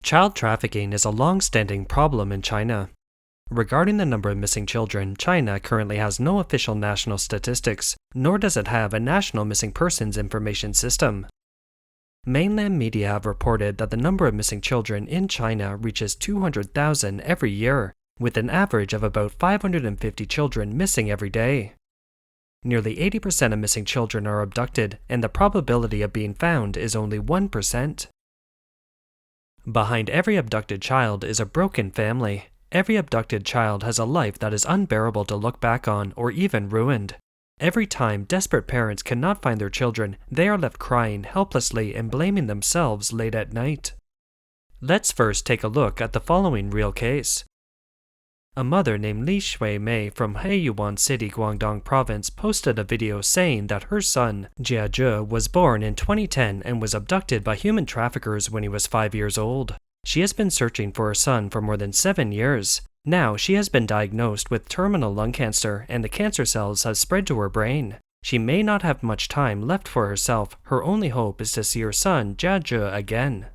Child trafficking is a long-standing problem in China. Regarding the number of missing children, China currently has no official national statistics, nor does it have a national missing persons information system. Mainland media have reported that the number of missing children in China reaches 200,000 every year, with an average of about 550 children missing every day. Nearly 80% of missing children are abducted, and the probability of being found is only 1%. Behind every abducted child is a broken family. Every abducted child has a life that is unbearable to look back on or even ruined. Every time desperate parents cannot find their children, they are left crying helplessly and blaming themselves late at night. Let's first take a look at the following real case. A mother named Li Shui-mei from Heiyuan City, Guangdong Province posted a video saying that her son, Jia was born in 2010 and was abducted by human traffickers when he was 5 years old. She has been searching for her son for more than 7 years. Now she has been diagnosed with terminal lung cancer and the cancer cells have spread to her brain. She may not have much time left for herself. Her only hope is to see her son, Jia again.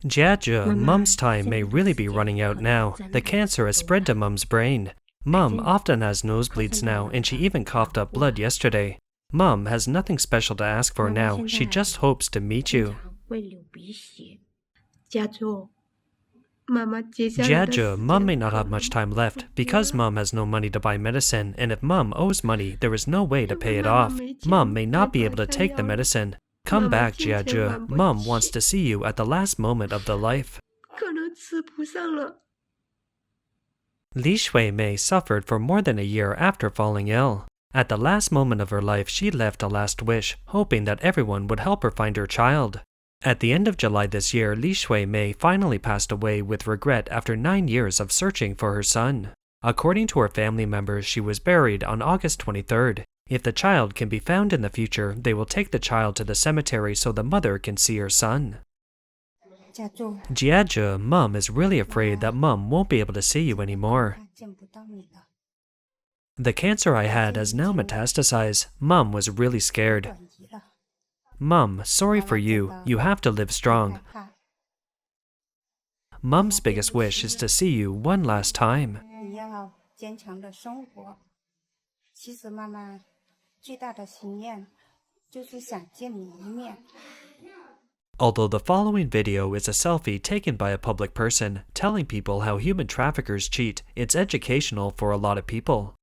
Jia, Mom's time may really be running out now. The cancer has spread to Mom's brain. Mom often has nosebleeds now, and she even coughed up blood yesterday. Mom has nothing special to ask for now. She just hopes to meet you. Jia, Mom may not have much time left because Mom has no money to buy medicine, and if Mom owes money, there is no way to pay it off. Mom may not be able to take the medicine. Come back, Jia. Mom wants to see you at the last moment of the life. Li Shui-mei suffered for more than a year after falling ill. At the last moment of her life, she left a last wish, hoping that everyone would help her find her child. At the end of July this year, Li Shui-mei finally passed away with regret after 9 years of searching for her son. According to her family members, she was buried on August 23rd. If the child can be found in the future, they will take the child to the cemetery so the mother can see her son. Jia, Mom is really afraid that Mom won't be able to see you anymore. The cancer I had has now metastasized. Mom was really scared. Mom, sorry for you. You have to live strong. Mom's biggest wish is to see you one last time. Although the following video is a selfie taken by a public person telling people how human traffickers cheat, it's educational for a lot of people.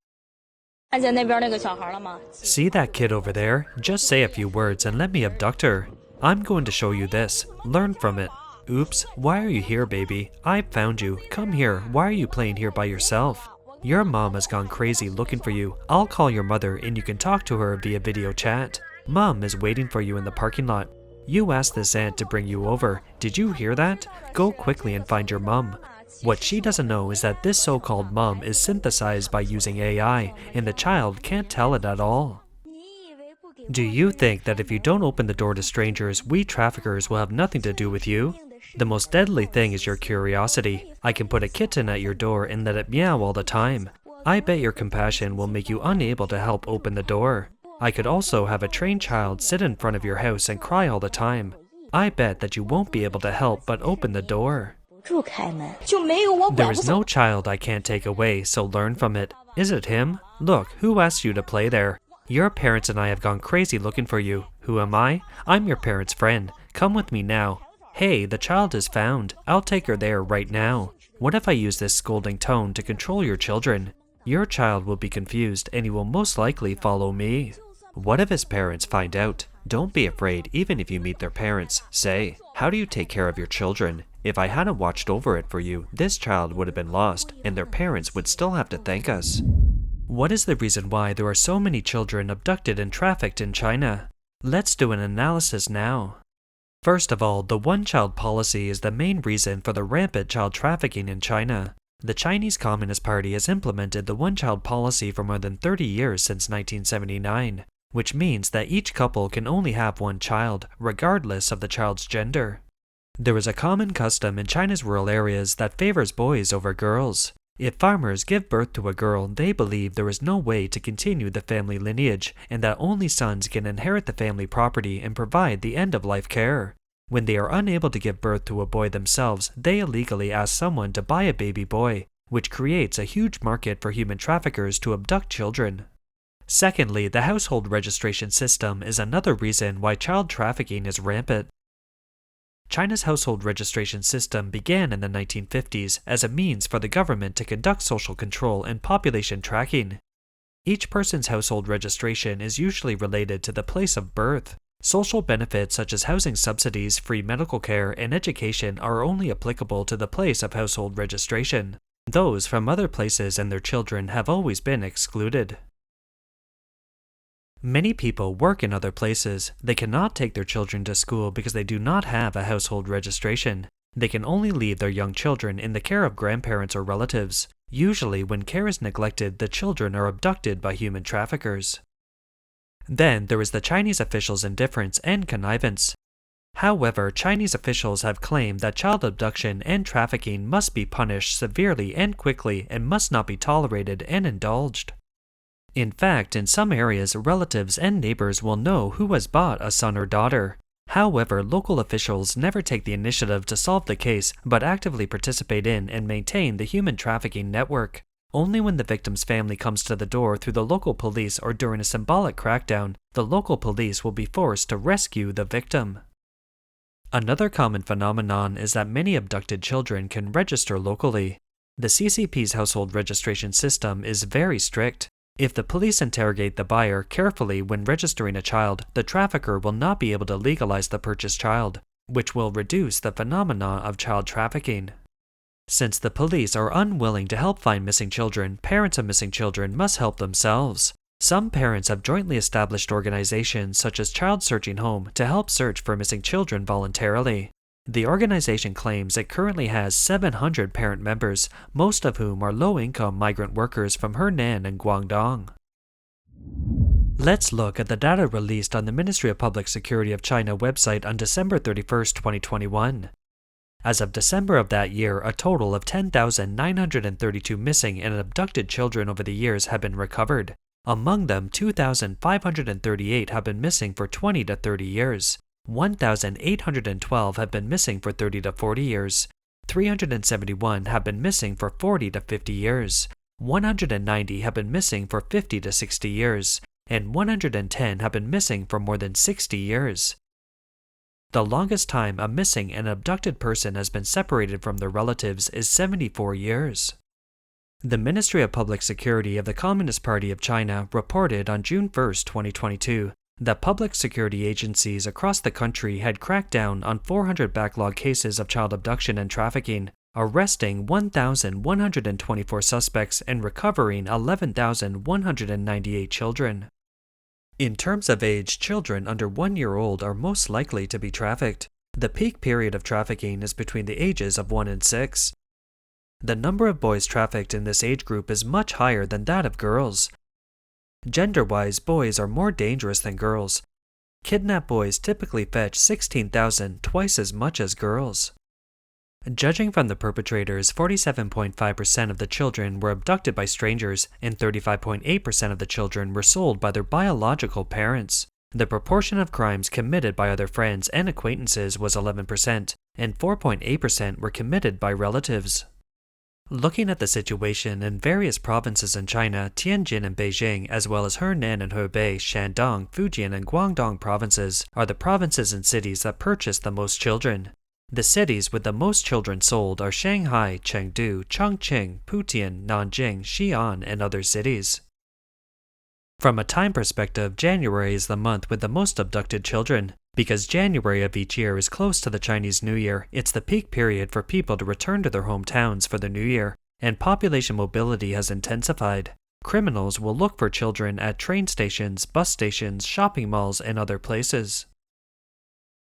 See that kid over there? Just say a few words and let me abduct her. I'm going to show you this. Learn from it. Oops, why are you here, baby? I found you. Come here. Why are you playing here by yourself? Your mom has gone crazy looking for you. I'll call your mother and you can talk to her via video chat. Mom is waiting for you in the parking lot. You asked this aunt to bring you over. Did you hear that? Go quickly and find your mom. What she doesn't know is that this so-called mom is synthesized by using AI, and the child can't tell it at all. Do you think that if you don't open the door to strangers, we traffickers will have nothing to do with you? The most deadly thing is your curiosity. I can put a kitten at your door and let it meow all the time. I bet your compassion will make you unable to help open the door. I could also have a trained child sit in front of your house and cry all the time. I bet that you won't be able to help but open the door. There is no child I can't take away, so learn from it. Is it him? Look, who asked you to play there? Your parents and I have gone crazy looking for you. Who am I? I'm your parents' friend. Come with me now. Hey, the child is found. I'll take her there right now. What if I use this scolding tone to control your children? Your child will be confused and he will most likely follow me. What if his parents find out? Don't be afraid even if you meet their parents. Say, how do you take care of your children? If I hadn't watched over it for you, this child would have been lost, and their parents would still have to thank us. What is the reason why there are so many children abducted and trafficked in China? Let's do an analysis now. First of all, the one-child policy is the main reason for the rampant child trafficking in China. The Chinese Communist Party has implemented the one-child policy for more than 30 years since 1979, which means that each couple can only have one child, regardless of the child's gender. There is a common custom in China's rural areas that favors boys over girls. If farmers give birth to a girl, they believe there is no way to continue the family lineage and that only sons can inherit the family property and provide the end-of-life care. When they are unable to give birth to a boy themselves, they illegally ask someone to buy a baby boy, which creates a huge market for human traffickers to abduct children. Secondly, the household registration system is another reason why child trafficking is rampant. China's household registration system began in the 1950s as a means for the government to conduct social control and population tracking. Each person's household registration is usually related to the place of birth. Social benefits such as housing subsidies, free medical care, and education are only applicable to the place of household registration. Those from other places and their children have always been excluded. Many people work in other places. They cannot take their children to school because they do not have a household registration. They can only leave their young children in the care of grandparents or relatives. Usually, when care is neglected, the children are abducted by human traffickers. Then there is the Chinese officials' indifference and connivance. However, Chinese officials have claimed that child abduction and trafficking must be punished severely and quickly and must not be tolerated and indulged. In fact, in some areas, relatives and neighbors will know who has bought a son or daughter. However, local officials never take the initiative to solve the case, but actively participate in and maintain the human trafficking network. Only when the victim's family comes to the door through the local police or during a symbolic crackdown, the local police will be forced to rescue the victim. Another common phenomenon is that many abducted children can register locally. The CCP's household registration system is very strict. If the police interrogate the buyer carefully when registering a child, the trafficker will not be able to legalize the purchased child, which will reduce the phenomenon of child trafficking. Since the police are unwilling to help find missing children, parents of missing children must help themselves. Some parents have jointly established organizations such as Child Searching Home to help search for missing children voluntarily. The organization claims it currently has 700 parent members, most of whom are low-income migrant workers from Henan and Guangdong. Let's look at the data released on the Ministry of Public Security of China website on December 31, 2021. As of December of that year, a total of 10,932 missing and abducted children over the years have been recovered. Among them, 2,538 have been missing for 20 to 30 years. 1,812 have been missing for 30 to 40 years, 371 have been missing for 40 to 50 years, 190 have been missing for 50 to 60 years, and 110 have been missing for more than 60 years. The longest time a missing and abducted person has been separated from their relatives is 74 years. The Ministry of Public Security of the Communist Party of China reported on June 1, 2022, that public security agencies across the country had cracked down on 400 backlog cases of child abduction and trafficking, arresting 1,124 suspects and recovering 11,198 children. In terms of age, children under 1 year old are most likely to be trafficked. The peak period of trafficking is between the ages of 1 and 6. The number of boys trafficked in this age group is much higher than that of girls. Gender-wise, boys are more dangerous than girls. Kidnapped boys typically fetch 16,000, twice as much as girls. Judging from the perpetrators, 47.5% of the children were abducted by strangers, and 35.8% of the children were sold by their biological parents. The proportion of crimes committed by other friends and acquaintances was 11%, and 4.8% were committed by relatives. Looking at the situation in various provinces in China, Tianjin and Beijing, as well as Henan and Hebei, Shandong, Fujian, and Guangdong provinces, are the provinces and cities that purchase the most children. The cities with the most children sold are Shanghai, Chengdu, Chongqing, Putian, Nanjing, Xi'an, and other cities. From a time perspective, January is the month with the most abducted children. Because January of each year is close to the Chinese New Year, it's the peak period for people to return to their hometowns for the New Year, and population mobility has intensified. Criminals will look for children at train stations, bus stations, shopping malls, and other places.